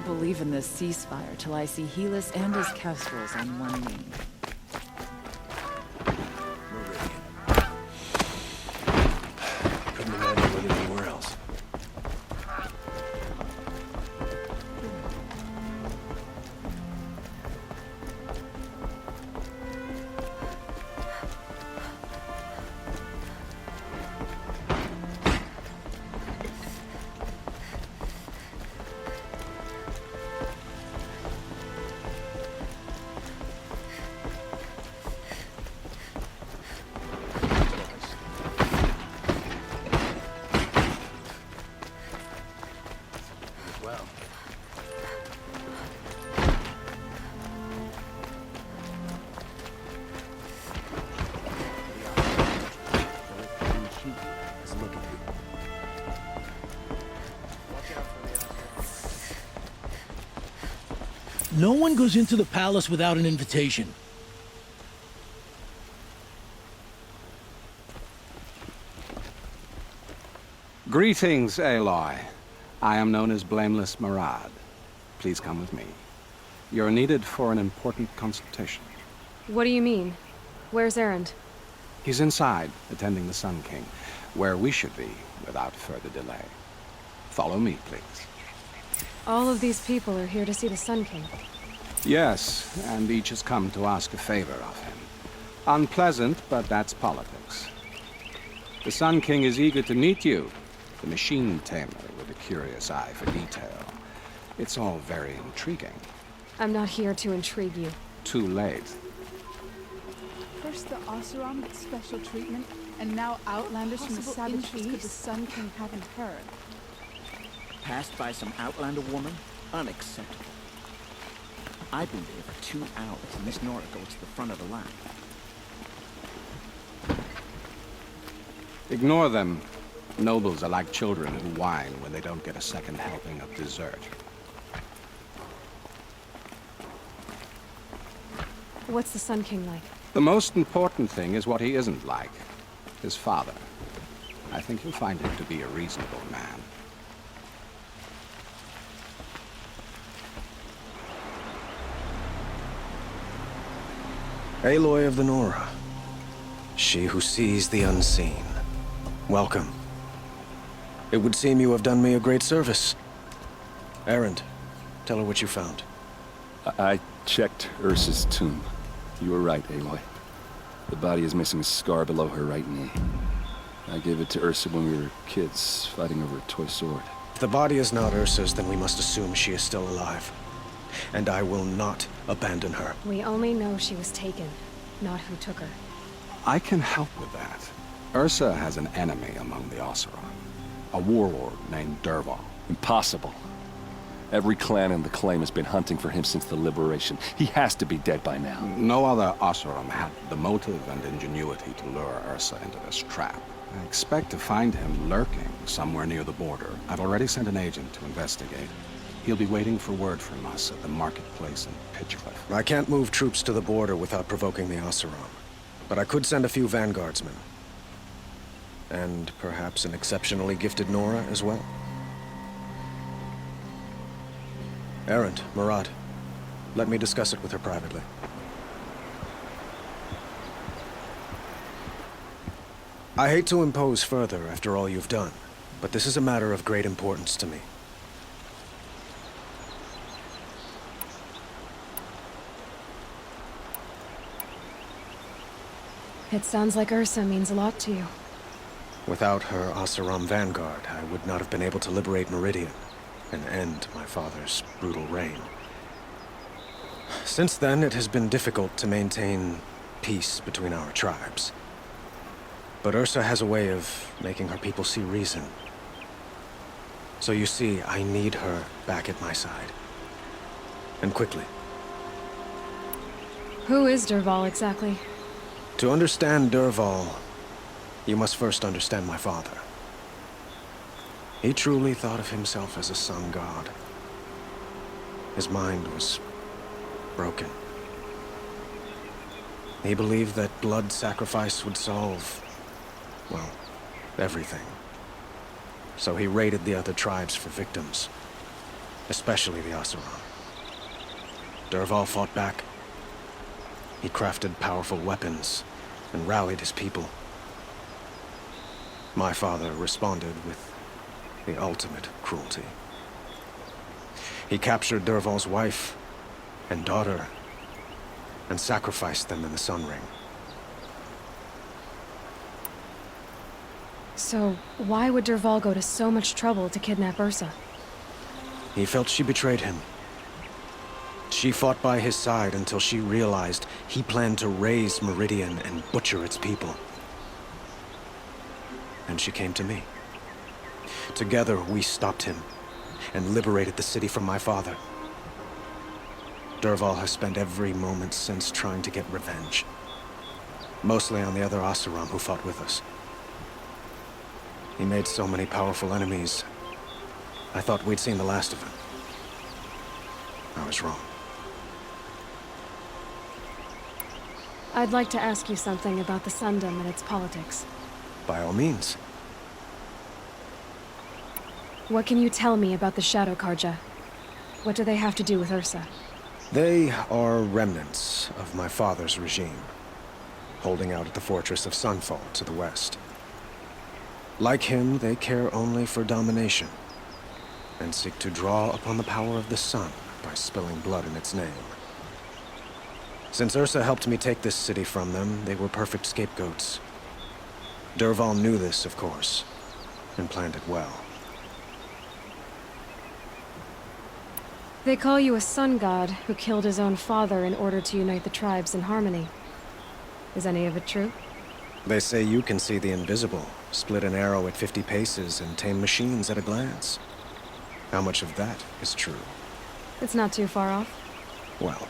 won't believe in this ceasefire till I see Helis and his kestrels on one knee. Couldn't imagine living anywhere else. No one goes into the palace without an invitation. Greetings, Aloy. I am known as Blameless Marad. Please come with me. You're needed for an important consultation. What do you mean? Where's Erend? He's inside, attending the Sun King, where we should be without further delay. Follow me, please. All of these people are here to see the Sun King. Yes, and each has come to ask a favor of him. Unpleasant, but that's politics. The Sun King is eager to meet you, the machine tamer with a curious eye for detail. It's all very intriguing. I'm not here to intrigue you. Too late. First the Oseram gets special treatment, and now Outlanders from the Savage East could the Sun King haven't heard. Passed by some Outlander woman? Unacceptable. I've been there for 2 hours, and Miss Nora goes to the front of the line. Ignore them. Nobles are like children who whine when they don't get a second helping of dessert. What's the Sun King like? The most important thing is what he isn't like. His father. I think you'll find him to be a reasonable man. Aloy of the Nora. She who sees the unseen. Welcome. It would seem you have done me a great service. Erend, tell her what you found. I checked Ursa's tomb. You were right, Aloy. The body is missing a scar below her right knee. I gave it to Ursa when we were kids, fighting over a toy sword. If the body is not Ursa's, then we must assume she is still alive. And I will not abandon her. We only know she was taken, not who took her. I can help with that. Ursa has an enemy among the Oseram. A warlord named Dervahl. Impossible. Every clan in the claim has been hunting for him since the liberation. He has to be dead by now. No other Oseram had the motive and ingenuity to lure Ursa into this trap. I expect to find him lurking somewhere near the border. I've already sent an agent to investigate. He'll be waiting for word from us at the marketplace in Pitchcliff. I can't move troops to the border without provoking the Oseram. But I could send a few vanguardsmen. And perhaps an exceptionally gifted Nora as well. Erend, Marad, let me discuss it with her privately. I hate to impose further after all you've done, but this is a matter of great importance to me. It sounds like Ursa means a lot to you. Without her Oseram vanguard, I would not have been able to liberate Meridian and end my father's brutal reign. Since then, it has been difficult to maintain peace between our tribes. But Ursa has a way of making her people see reason. So you see, I need her back at my side. And quickly. Who is Dervahl exactly? To understand Dervahl, you must first understand my father. He truly thought of himself as a sun god. His mind was broken. He believed that blood sacrifice would solve, well, everything. So he raided the other tribes for victims. especially the Oseram. Dervahl fought back. He crafted powerful weapons and rallied his people. My father responded with the ultimate cruelty. He captured Dervahl's wife and daughter and sacrificed them in the Sun Ring. So, why would Dervahl go to so much trouble to kidnap Ursa? He felt she betrayed him. She fought by his side until she realized he planned to raise Meridian and butcher its people. And she came to me. Together, we stopped him and liberated the city from my father. Dervahl has spent every moment since trying to get revenge. Mostly on the other Oseram who fought with us. He made so many powerful enemies. I thought we'd seen the last of him. I was wrong. I'd like to ask you something about the Sundom and its politics. By all means. What can you tell me about the Shadow Karja? What do they have to do with Ursa? They are remnants of my father's regime, holding out at the fortress of Sunfall to the west. Like him, they care only for domination, and seek to draw upon the power of the sun by spilling blood in its name. Since Ursa helped me take this city from them, they were perfect scapegoats. Dervahl knew this, of course, and planned it well. They call you a sun god who killed his own father in order to unite the tribes in harmony. Is any of it true? They say you can see the invisible, split an arrow at 50 paces, and tame machines at a glance. How much of that is true? It's not too far off. Well,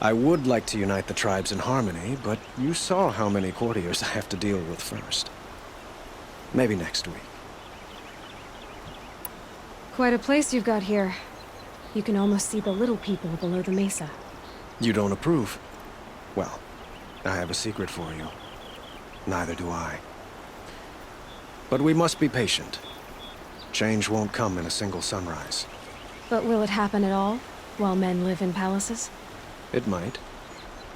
I would like to unite the tribes in harmony, but you saw how many courtiers I have to deal with first. Maybe next week. Quite a place you've got here. You can almost see the little people below the mesa. You don't approve? Well, I have a secret for you. Neither do I. But we must be patient. Change won't come in a single sunrise. But will it happen at all, while men live in palaces? It might.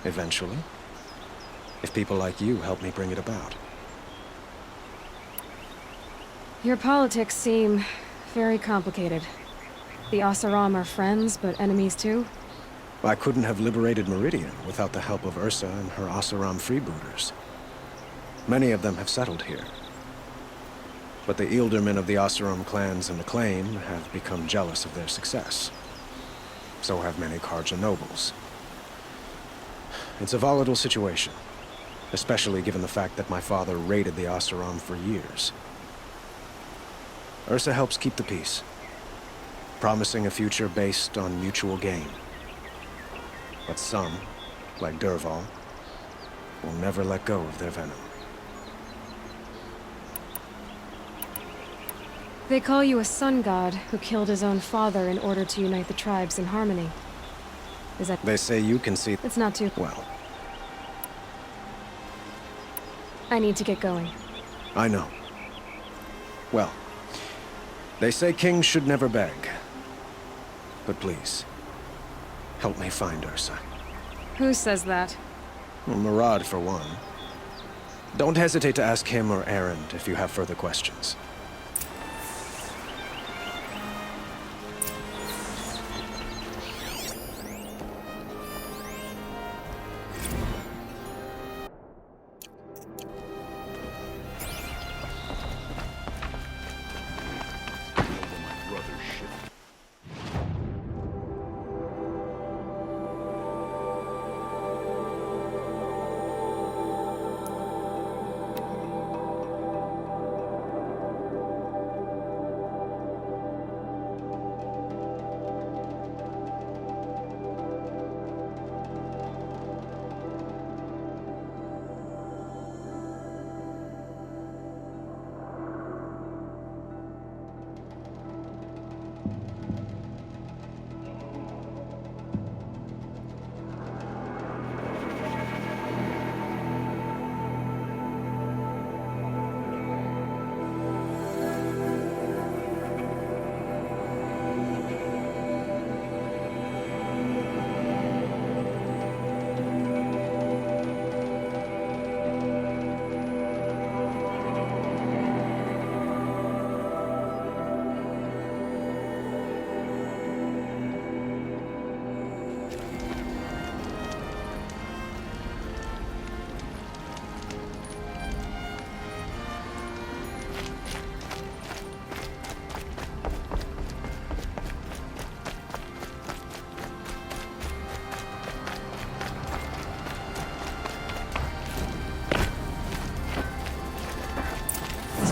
Eventually. If people like you help me bring it about. Your politics seem very complicated. The Oseram are friends, but enemies too? I couldn't have liberated Meridian without the help of Ursa and her Oseram freebooters. Many of them have settled here. But the Ealdormen of the Oseram clans and Acclaim have become jealous of their success. So have many Karja nobles. It's a volatile situation, especially given the fact that my father raided the Oseram for years. Ursa helps keep the peace, promising a future based on mutual gain. But some, like Dervahl, will never let go of their venom. They call you a sun god who killed his own father in order to unite the tribes in harmony. Is that... They say you can see... It's not too... Well, I need to get going. I know. Well, they say kings should never beg. But please, help me find Ursa. Who says that? Well, Murad, for one. Don't hesitate to ask him or Erend if you have further questions.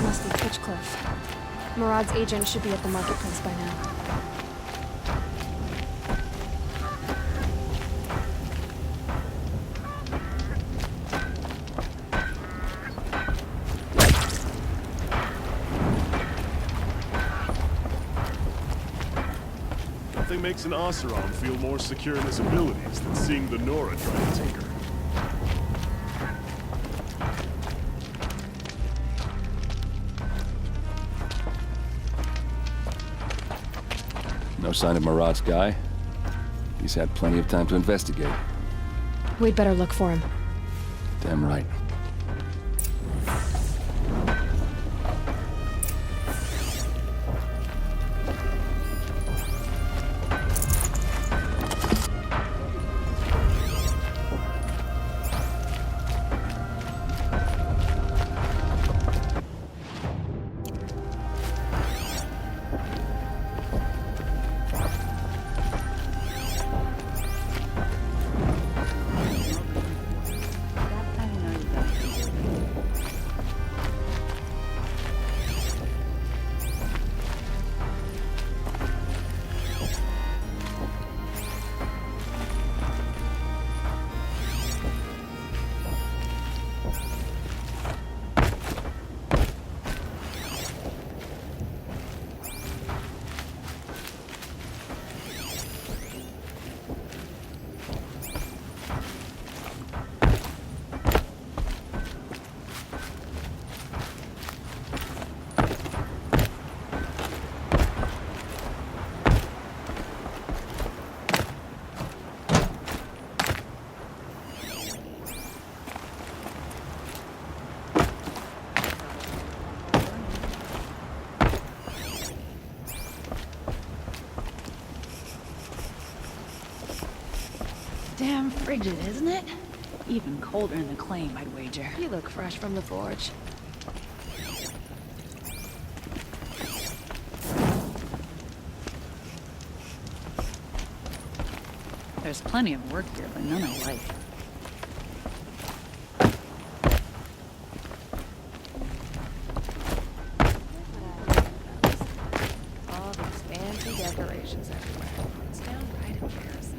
must be Pitchcliff. Murad's agent should be at the marketplace by now. Nothing makes an Oseram feel more secure in his abilities than seeing the Nora try to take her. No sign of Murad's guy? He's had plenty of time to investigate. We'd better look for him. Damn right. Damn frigid, isn't it? Even colder in the claim, I'd wager. You look fresh from the forge. There's plenty of work here, but none I like. All these fancy decorations everywhere. It's downright embarrassing.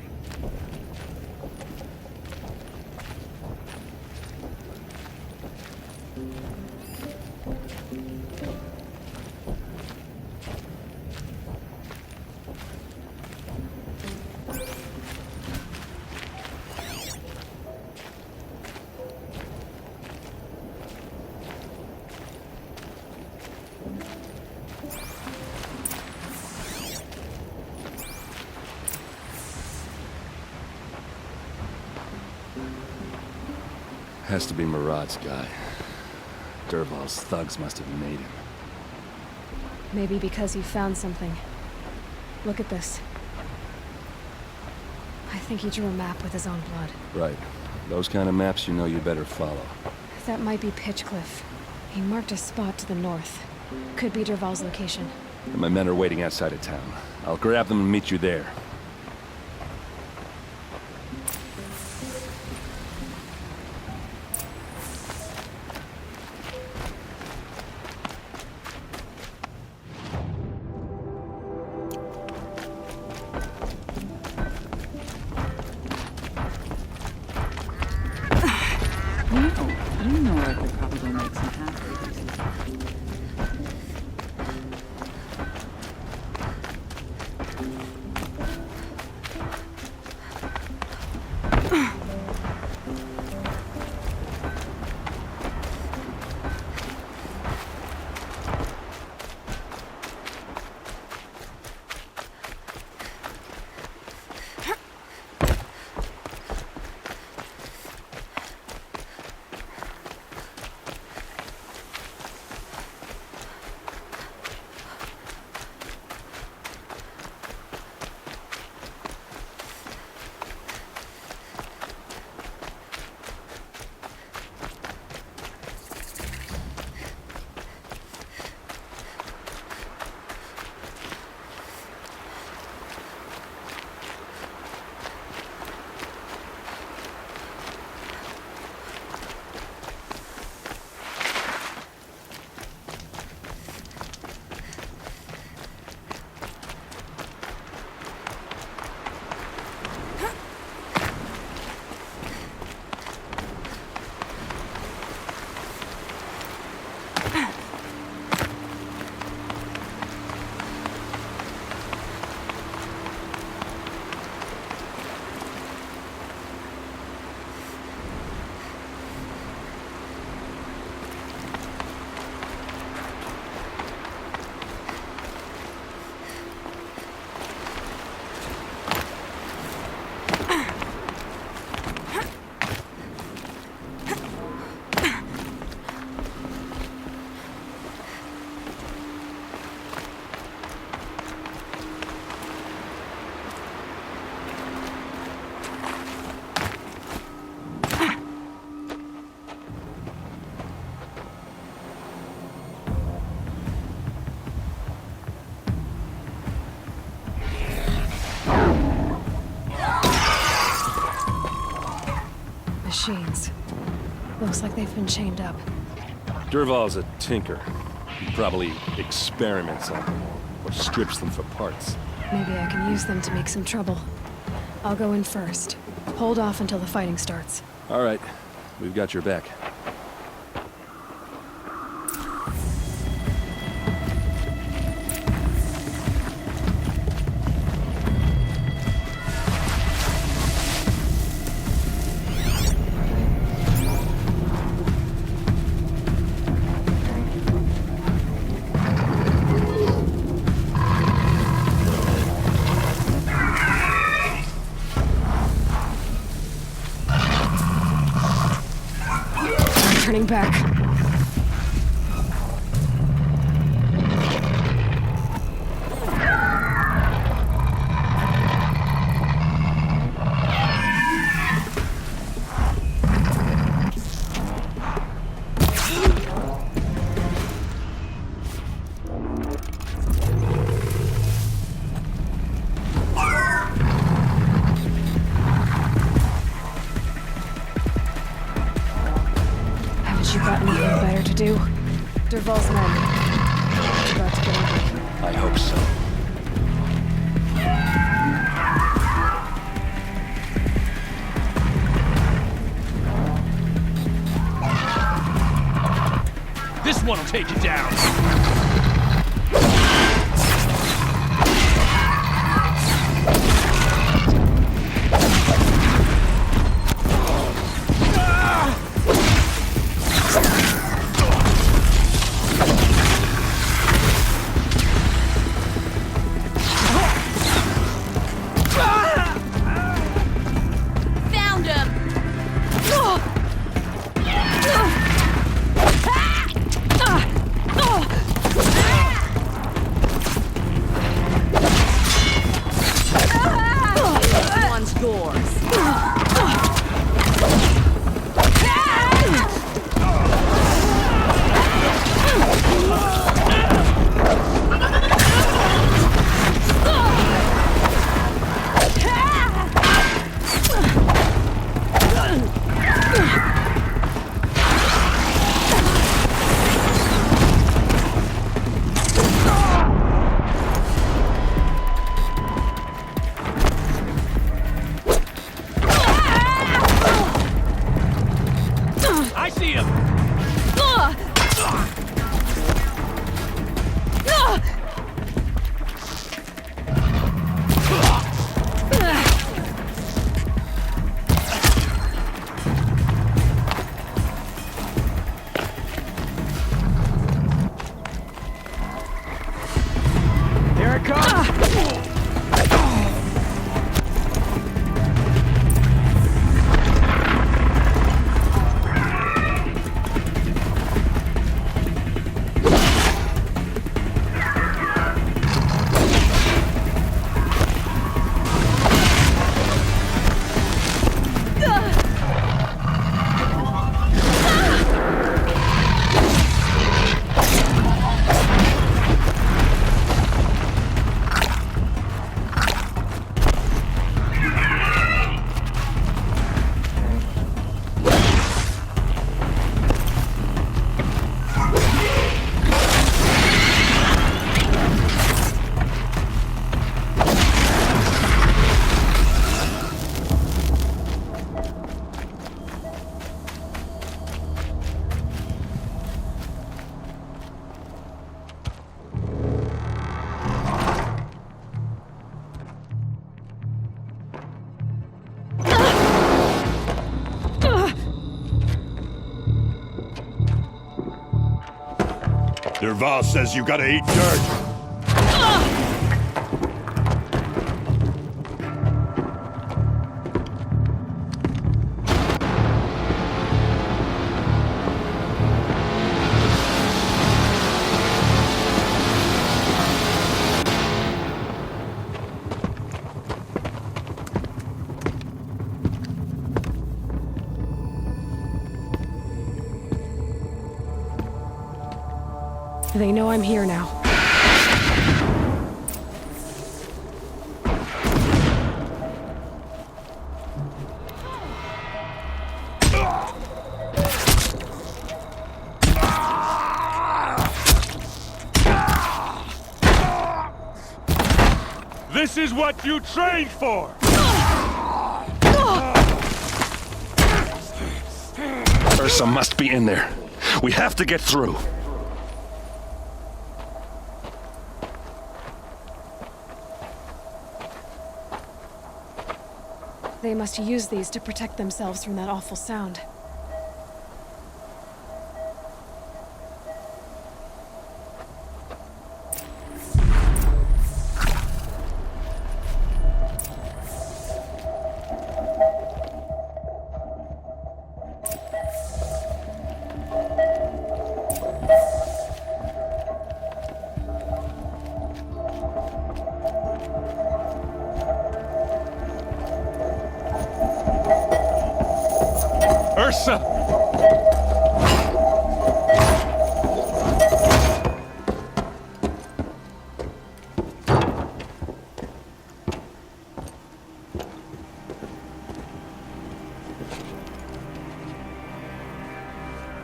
Has to be Murad's guy. Dervahl's thugs must have made him. Maybe because he found something. Look at this. I think he drew a map with his own blood. Right. Those kind of maps you know you better follow. That might be Pitchcliff. He marked a spot to the north. Could be Dervahl's location. And my men are waiting outside of town. I'll grab them and meet you there. You know I could probably make some half-breeds. Looks like they've been chained up. Dervahl's a tinker. He probably experiments on them or strips them for parts. Maybe I can use them to make some trouble. I'll go in first. Hold off until the fighting starts. All right, we've got your back. Turning back. You got anything better to do? Dervahl's men. About to get angry. I hope so. This one'll take you down. Dervahl says you gotta eat dirt. They know I'm here now. This is what you trained for! Ursa must be in there. We have to get through. They must use these to protect themselves from that awful sound. Ursa!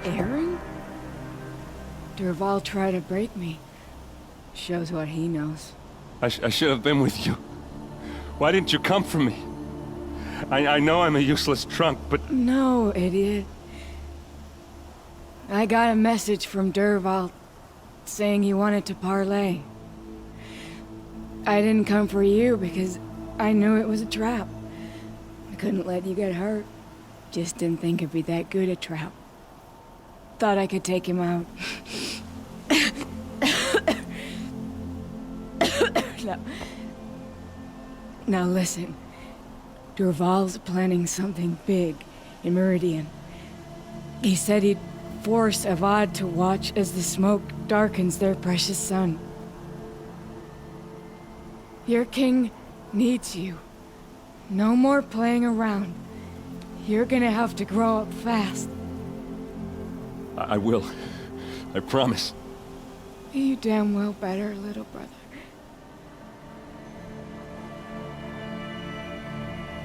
Aaron? Durval tried to break me. Shows what he knows. I should have been with you. Why didn't you come for me? I know I'm a useless trunk, but... No, idiot. I got a message from Durval saying he wanted to parlay. I didn't come for you because I knew it was a trap. I couldn't let you get hurt. Just didn't think it'd be that good a trap. Thought I could take him out. Now listen. Durval's planning something big in Meridian. He said he'd force Avad to watch as the smoke darkens their precious sun. Your king needs you. No more playing around. You're gonna have to grow up fast. I will. I promise. You damn well better, little brother.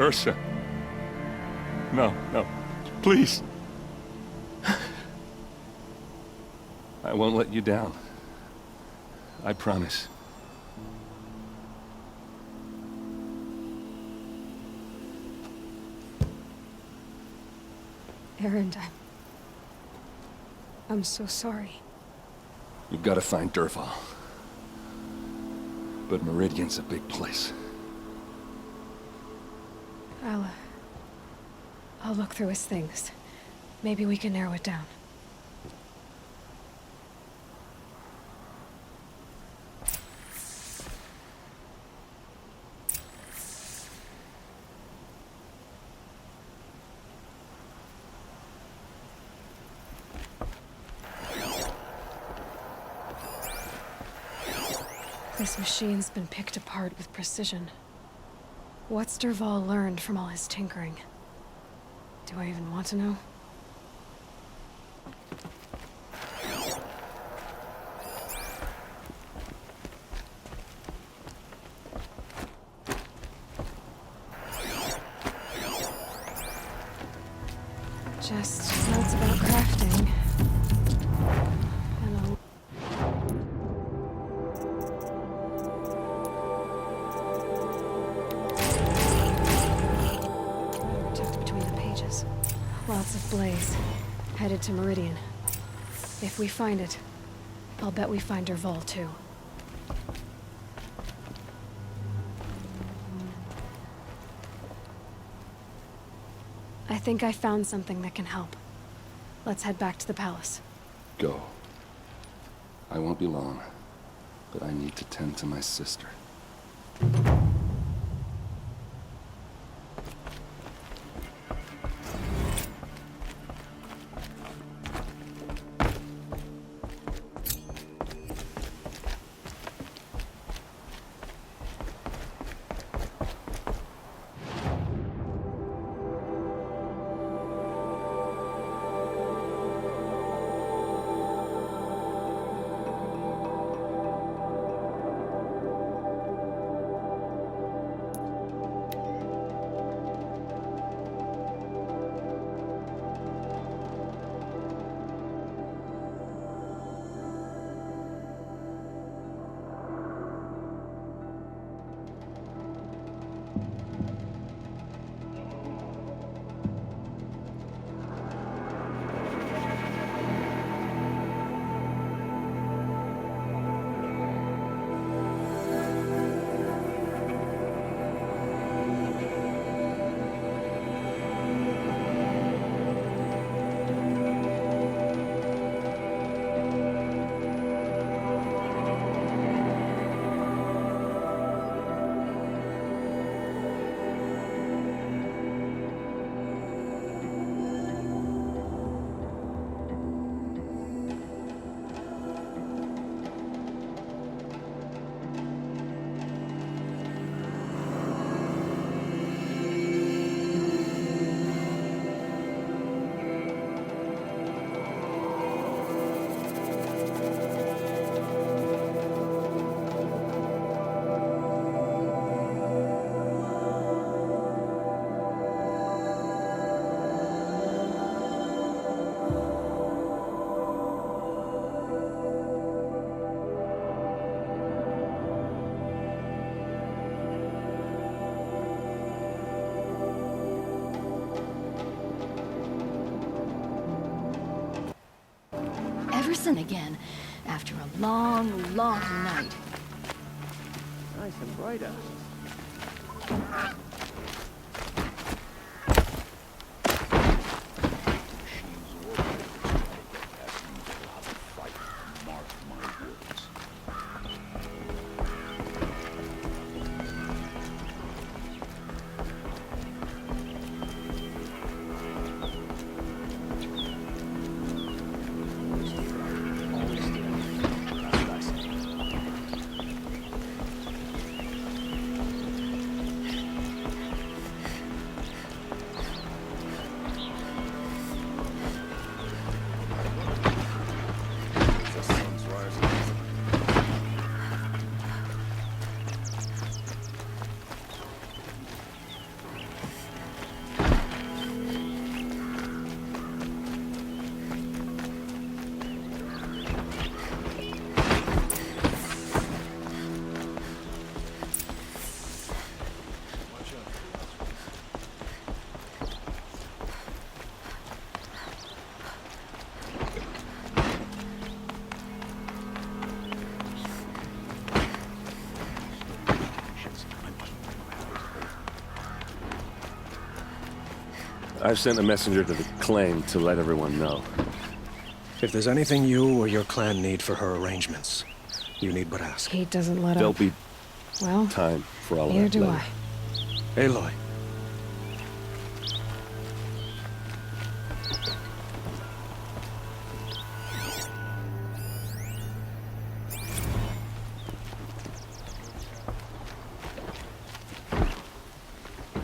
Ursa. No, no. Please. I won't let you down. I promise. Aaron, I'm so sorry. You've got to find Durval. But Meridian's a big place. I'll look through his things. Maybe we can narrow it down. This machine's been picked apart with precision. What's Durval learned from all his tinkering? Do I even want to know? Just notes about crafting. And a tucked between the pages. Lots of blaze. Headed to Meridian. If we find it, I'll bet we find Durval too. I think I found something that can help. Let's head back to the palace. Go. I won't be long, but I need to tend to my sister. person again after a long, long night. Nice and bright out. I've sent a messenger to the claim to let everyone know. If there's anything you or your clan need for her arrangements, you need but ask. He doesn't let There'll up. be Well, time for all of neither that do later. I. Aloy.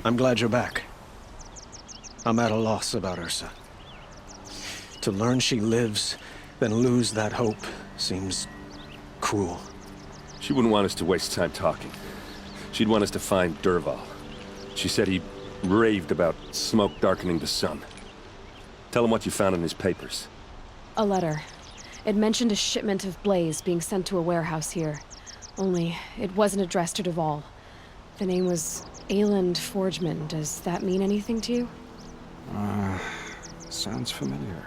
I'm glad you're back. I'm at a loss about Ursa. To learn she lives, then lose that hope, seems cruel. She wouldn't want us to waste time talking. She'd want us to find Dervahl. She said he raved about smoke darkening the sun. Tell him what you found in his papers. A letter. It mentioned a shipment of blaze being sent to a warehouse here. Only, it wasn't addressed to Dervahl. The name was Ayland Forgeman. Does that mean anything to you? Sounds familiar.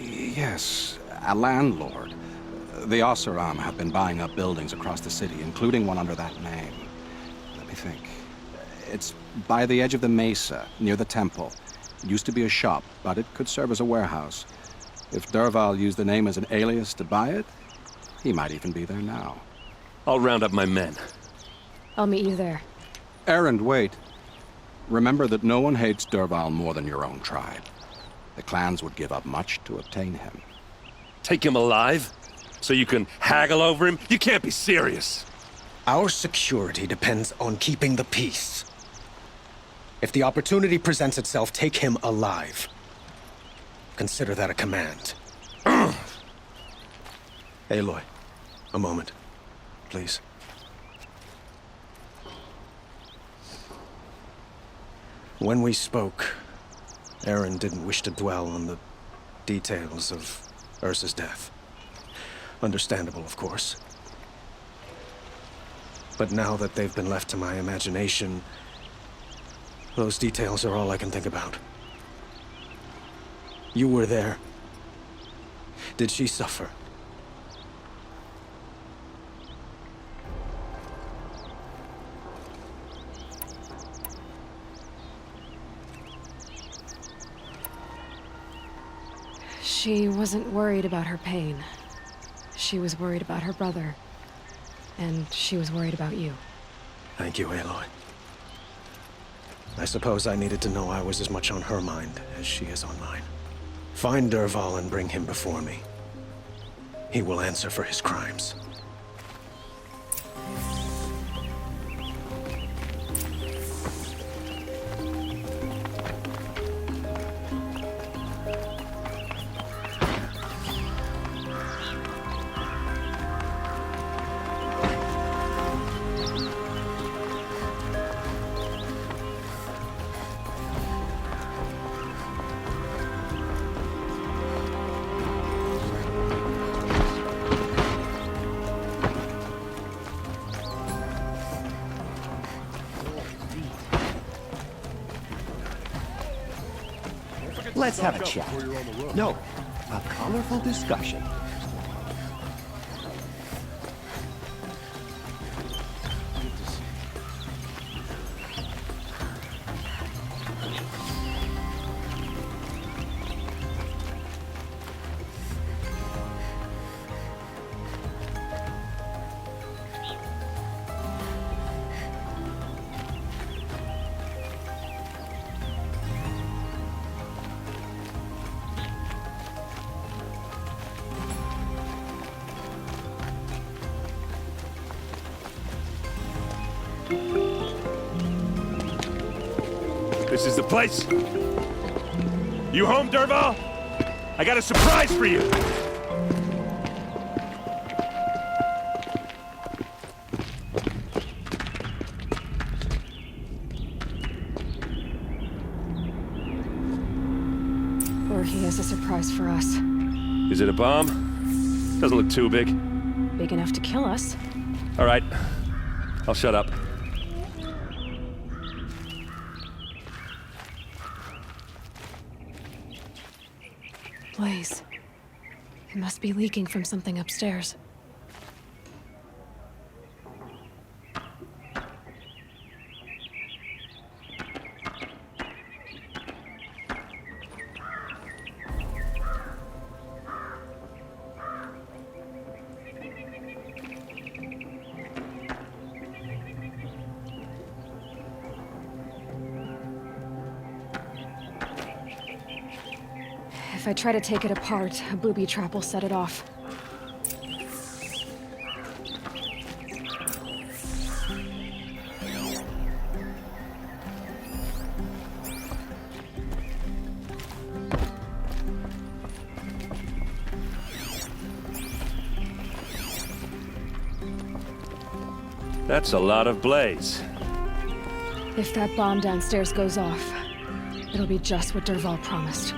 Yes, a landlord. The Oseram have been buying up buildings across the city, including one under that name. Let me think. It's by the edge of the mesa, near the temple. It used to be a shop, but it could serve as a warehouse. If Dervahl used the name as an alias to buy it, he might even be there now. I'll round up my men. I'll meet you there. Erend, wait. Remember that no one hates Dervahl more than your own tribe. The clans would give up much to obtain him. Take him alive? So you can haggle over him? You can't be serious. Our security depends on keeping the peace. If the opportunity presents itself, take him alive. Consider that a command. Aloy, a moment, please. When we spoke, Aaron didn't wish to dwell on the details of Ursa's death. Understandable, of course. But now that they've been left to my imagination, those details are all I can think about. You were there. Did she suffer? She wasn't worried about her pain. She was worried about her brother. And she was worried about you. Thank you, Aloy. I suppose I needed to know I was as much on her mind as she is on mine. Find Dervahl and bring him before me. He will answer for his crimes. Let's have a chat. No, A colorful discussion. This is the place. You home, Derval? I got a surprise for you. Or he has a surprise for us. Is it a bomb? Doesn't look too big. Big enough to kill us. All right. I'll shut up. Blaze. It must be leaking from something upstairs. If I try to take it apart, a booby trap will set it off. That's a lot of blaze. If that bomb downstairs goes off, it'll be just what Derval promised.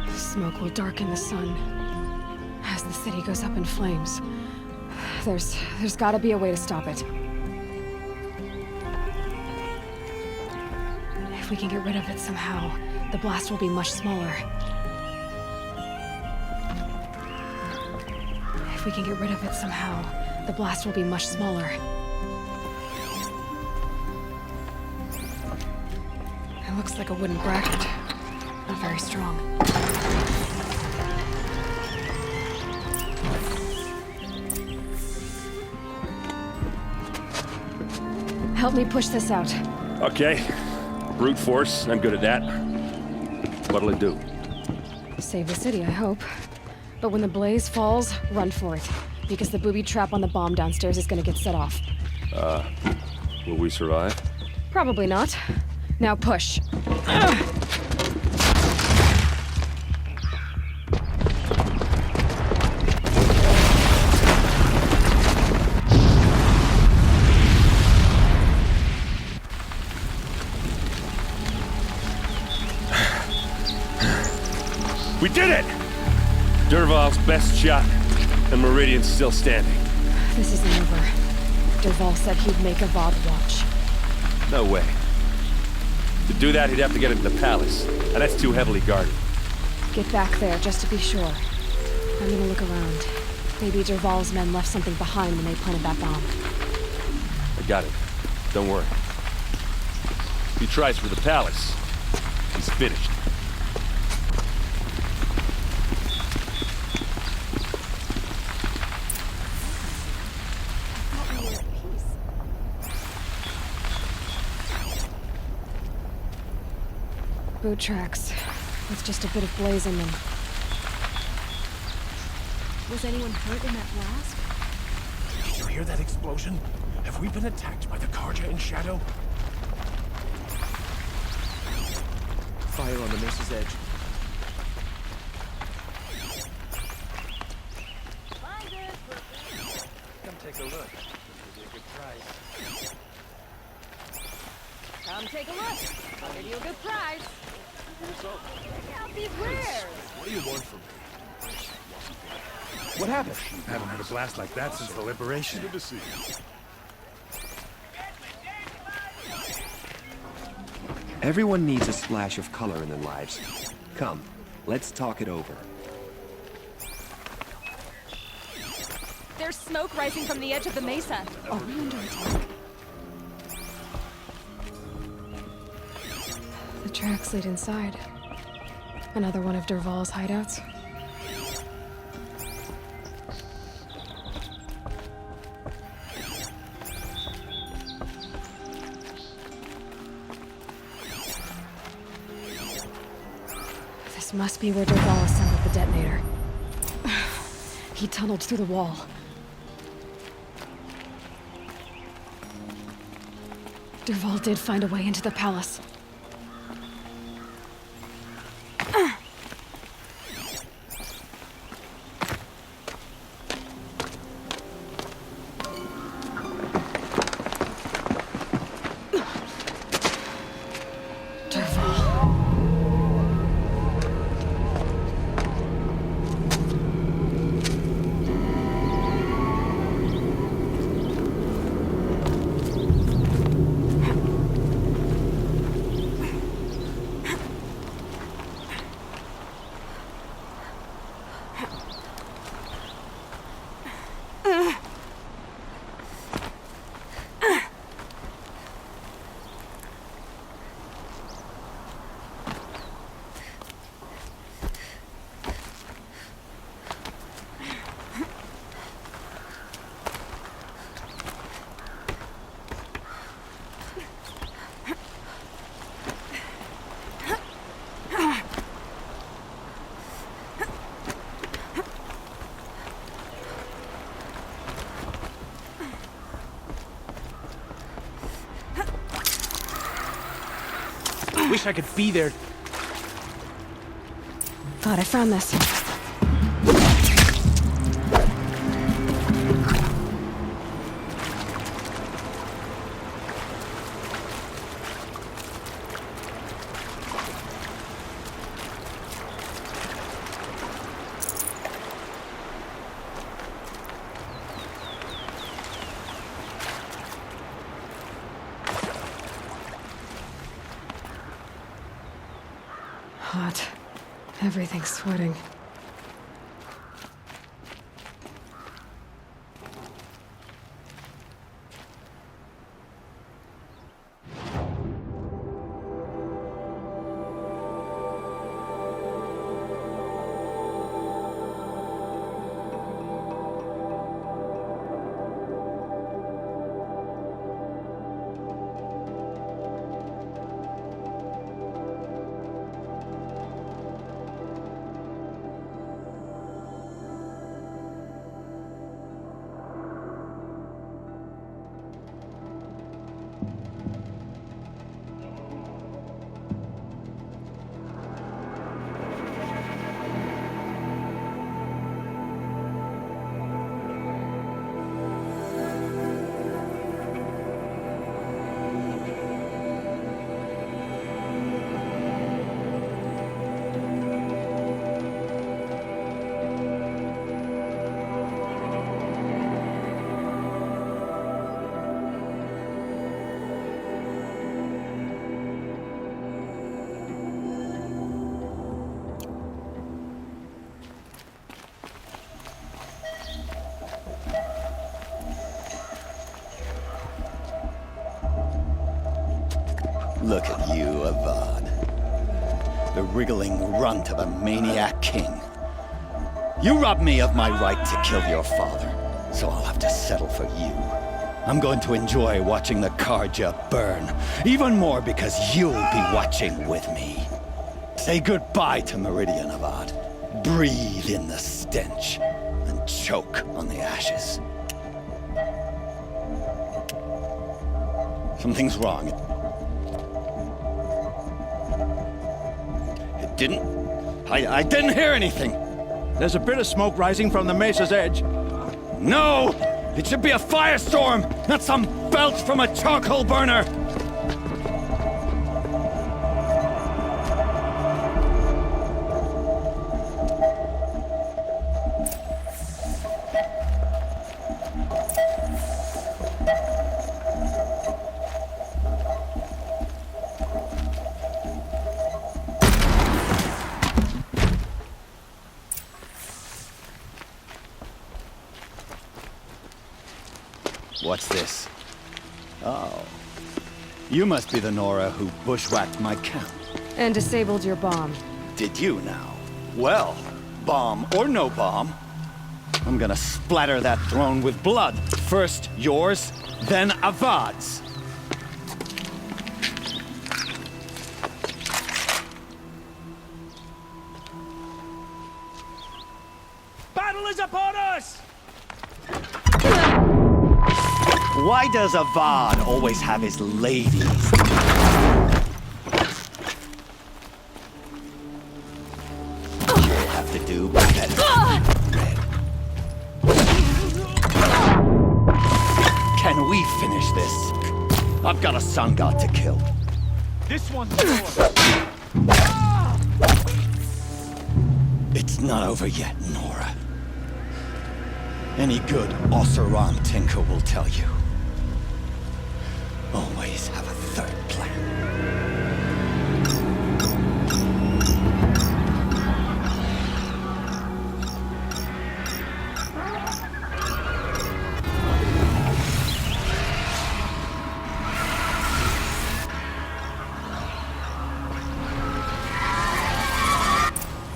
The smoke will darken the sun as the city goes up in flames. There's gotta be a way to stop it. If we can get rid of it somehow, the blast will be much smaller. If we can get rid of it somehow, the blast will be much smaller. It looks like a wooden bracket. Not very strong. Help me push this out. Okay. Brute force, I'm good at that. What'll it do? Save the city, I hope. But when the blaze falls, run for it. Because the booby trap on the bomb downstairs is gonna get set off. Will we survive? Probably not. Now push. We did it! Derval's best shot, and Meridian's still standing. This isn't over. Derval said he'd make a VOD watch. No way. To do that, he'd have to get into the palace, and that's too heavily guarded. Get back there, just to be sure. I'm gonna look around. Maybe Derval's men left something behind when they planted that bomb. I got it. Don't worry. If he tries for the palace, he's finished. Boot tracks. With just a bit of blaze in them. Was anyone hurt in that blast? Did you hear that explosion? Have we been attacked by the Karja in shadow? Fire on the messe's edge. Come take a look. Give you a good prize. Come take a look. I'll give you a good prize. Check out these wares. What do you want from me? What happened? I haven't had a blast like that since the liberation. Good to see you. Everyone needs a splash of color in their lives. Come, let's talk it over. There's smoke rising from the edge of the mesa. Are we under attack? The tracks lead inside. Another one of Dervahl's hideouts. This must be where Dervahl assembled the detonator. He tunneled through the wall. Dervahl did find a way into the palace. Wish I could be there. Thought I found this. Hot. Everything's sweating. Look at you, Avad. The wriggling runt of a maniac king. You robbed me of my right to kill your father, so I'll have to settle for you. I'm going to enjoy watching the Karja burn, even more because you'll be watching with me. Say goodbye to Meridian, Avad. Breathe in the stench, and choke on the ashes. Something's wrong. It didn't... I didn't hear anything. There's a bit of smoke rising from the mesa's edge. No! It should be a firestorm, not some belch from a charcoal burner! What's this? Oh. You must be the Nora who bushwhacked my camp. And disabled your bomb. Did you now? Well, bomb or no bomb, I'm gonna splatter that throne with blood. First yours, then Avad's. Battle is upon us! Why does Avad always have his ladies? You'll have to do better. Can we finish this? I've got a sun god to kill. This one's yours. It's not over yet, Nora. Any good Oseram tinker will tell you. Always have a third plan.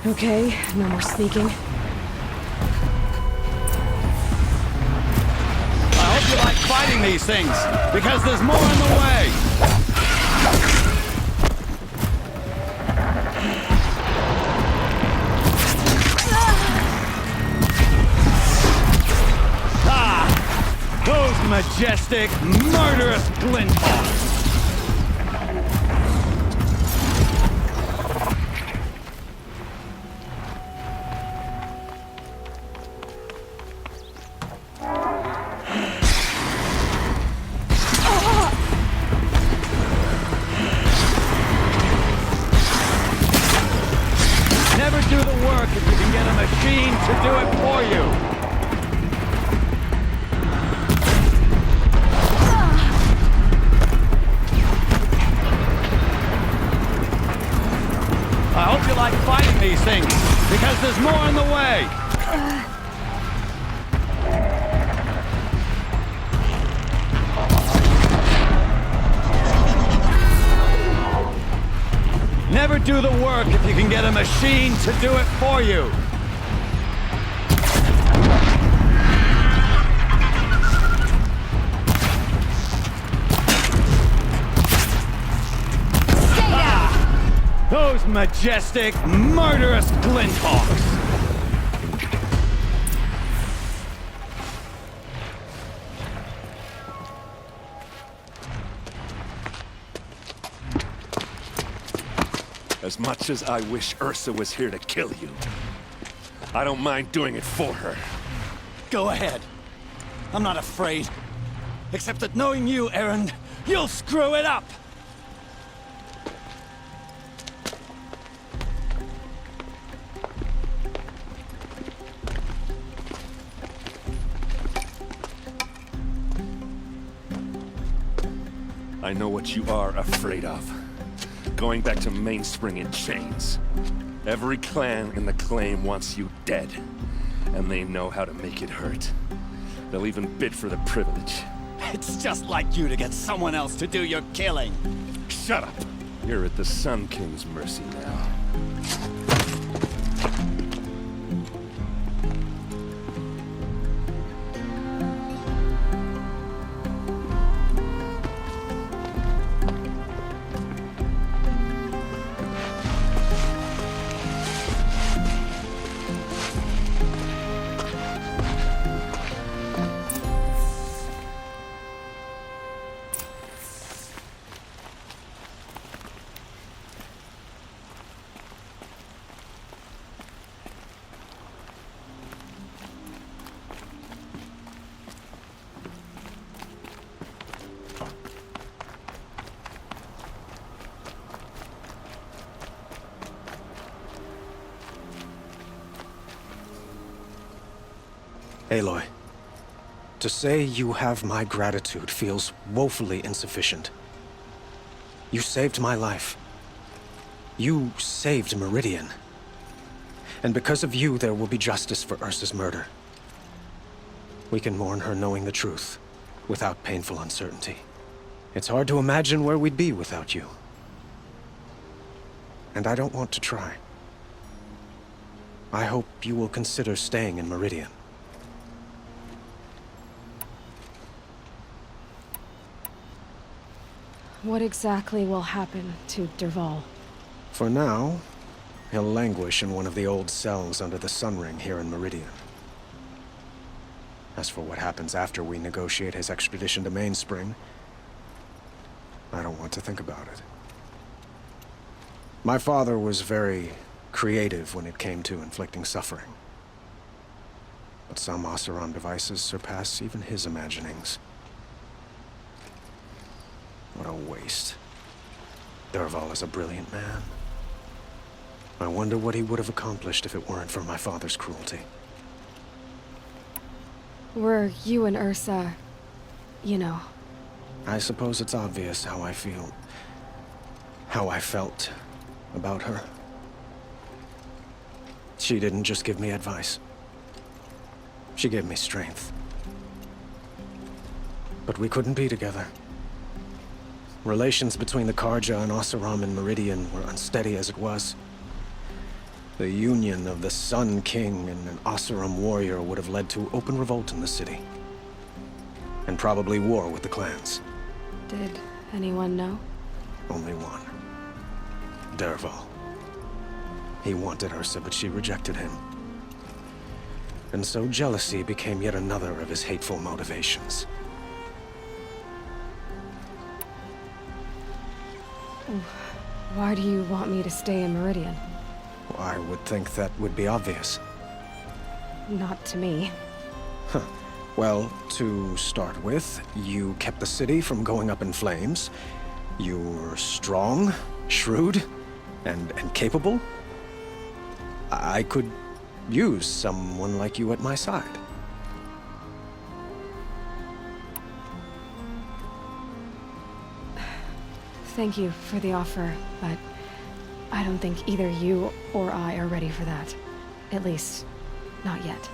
Okay, no more sneaking. I hope you like fighting these things, because there's more on the way! Ah! Those majestic, murderous glinthawks! Never do the work if you can get a machine to do it for you. I hope you like fighting these things, because there's more on the way. Never do the work if you can get a machine to do it for you. Those majestic, murderous glinthawks! As much as I wish Ursa was here to kill you, I don't mind doing it for her. Go ahead. I'm not afraid. Except that knowing you, Erend, you'll screw it up! I know what you are afraid of. Going back to Mainspring in chains. Every clan in the claim wants you dead. And they know how to make it hurt. They'll even bid for the privilege. It's just like you to get someone else to do your killing. Shut up! You're at the Sun King's mercy now. Aloy, to say you have my gratitude feels woefully insufficient. You saved my life. You saved Meridian. And because of you, there will be justice for Ursa's murder. We can mourn her knowing the truth. without painful uncertainty. It's hard to imagine where we'd be without you. And I don't want to try. I hope you will consider staying in Meridian. What exactly will happen to Dervahl? For now, he'll languish in one of the old cells under the Sun Ring here in Meridian. As for what happens after we negotiate his extradition to Mainspring, I don't want to think about it. My father was very creative when it came to inflicting suffering. But some Oseram devices surpass even his imaginings. What a waste. Dervahl is a brilliant man. I wonder what he would have accomplished if it weren't for my father's cruelty. Were you and Ursa, you know? I suppose it's obvious how I feel. How I felt about her. She didn't just give me advice. She gave me strength. But we couldn't be together. Relations between the Karja and Oseram in Meridian were unsteady as it was. The union of the Sun King and an Oseram warrior would have led to open revolt in the city. And probably war with the clans. Did anyone know? Only one. Dervahl. He wanted Ursa, but she rejected him. And so jealousy became yet another of his hateful motivations. Why do you want me to stay in Meridian? I would think that would be obvious. Not to me. Huh. Well, to start with, you kept the city from going up in flames. You were strong, shrewd, and capable. I could use someone like you at my side. Thank you for the offer, but I don't think either you or I are ready for that. At least, not yet.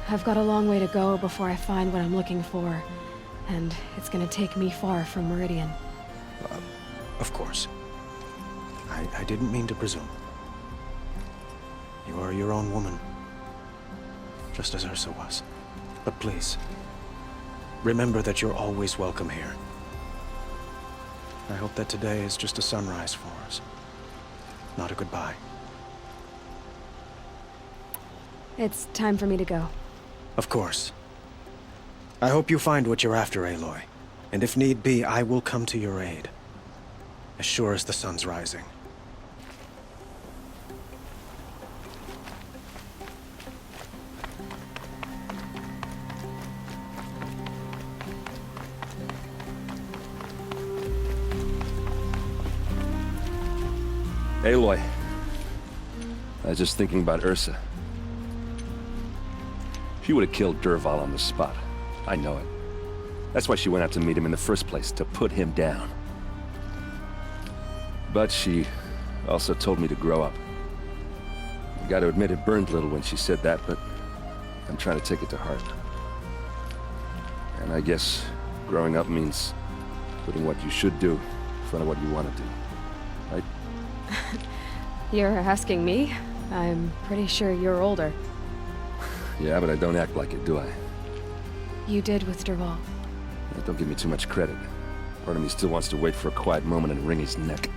I've got a long way to go before I find what I'm looking for, and it's gonna take me far from Meridian. Of course. I didn't mean to presume. You are your own woman, just as Ursa was. But please, remember that you're always welcome here. I hope that today is just a sunrise for us, not a goodbye. It's time for me to go. Of course. I hope you find what you're after, Aloy. And if need be, I will come to your aid. As sure as the sun's rising. Aloy. I was just thinking about Ursa. She would have killed Dervahl on the spot. I know it. That's why she went out to meet him in the first place, to put him down. But she also told me to grow up. I gotta admit it burned a little when she said that, but I'm trying to take it to heart. And I guess growing up means putting what you should do in front of what you want to do. Right? You're asking me? I'm pretty sure you're older. Yeah, but I don't act like it, do I? You did with Dervahl. Don't give me too much credit. Part of me still wants to wait for a quiet moment and wring his neck.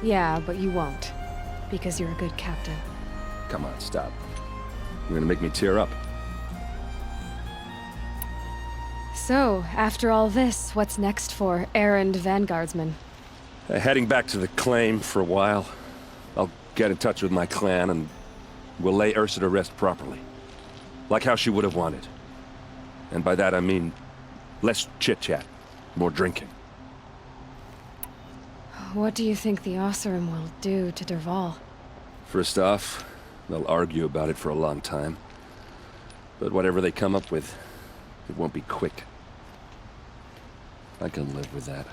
Yeah, but you won't. Because you're a good captain. Come on, stop. You're gonna make me tear up. So, after all this, what's next for errand vanguardsman? Heading back to the claim for a while. I'll get in touch with my clan and we'll lay Ursa to rest properly. Like how she would have wanted. And by that I mean less chit-chat, more drinking. What do you think the Oseram will do to Dervahl? First off, they'll argue about it for a long time. But whatever they come up with, it won't be quick. I can live with that.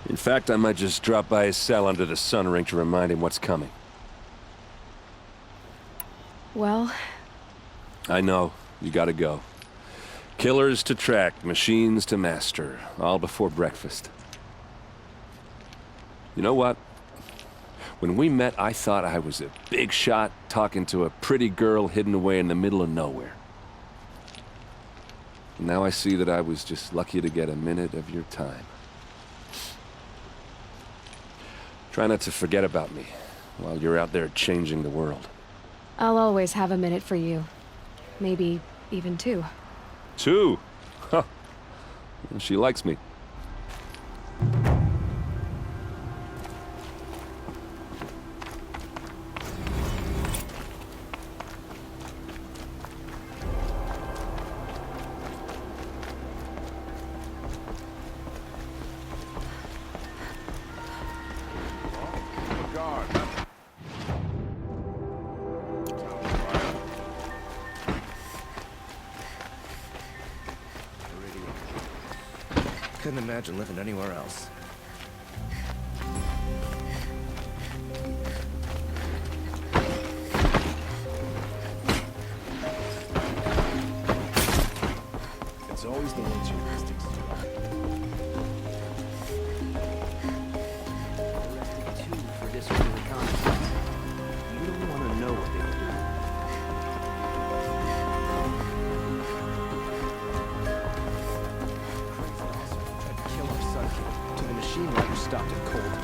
In fact, I might just drop by his cell under the Sun Ring to remind him what's coming. Well... I know. You gotta go. Killers to track, machines to master, all before breakfast. You know what? When we met, I thought I was a big shot talking to a pretty girl hidden away in the middle of nowhere. Now I see that I was just lucky to get a minute of your time. Try not to forget about me while you're out there changing the world. I'll always have a minute for you. Maybe even two. Two? Huh. She likes me. Couldn't imagine living anywhere else. It's always the ones your instincts do. Arrested 2 for disorderly conduct. You don't want to know what they were doing. Tried to kill our son, till the machine rider stopped in cold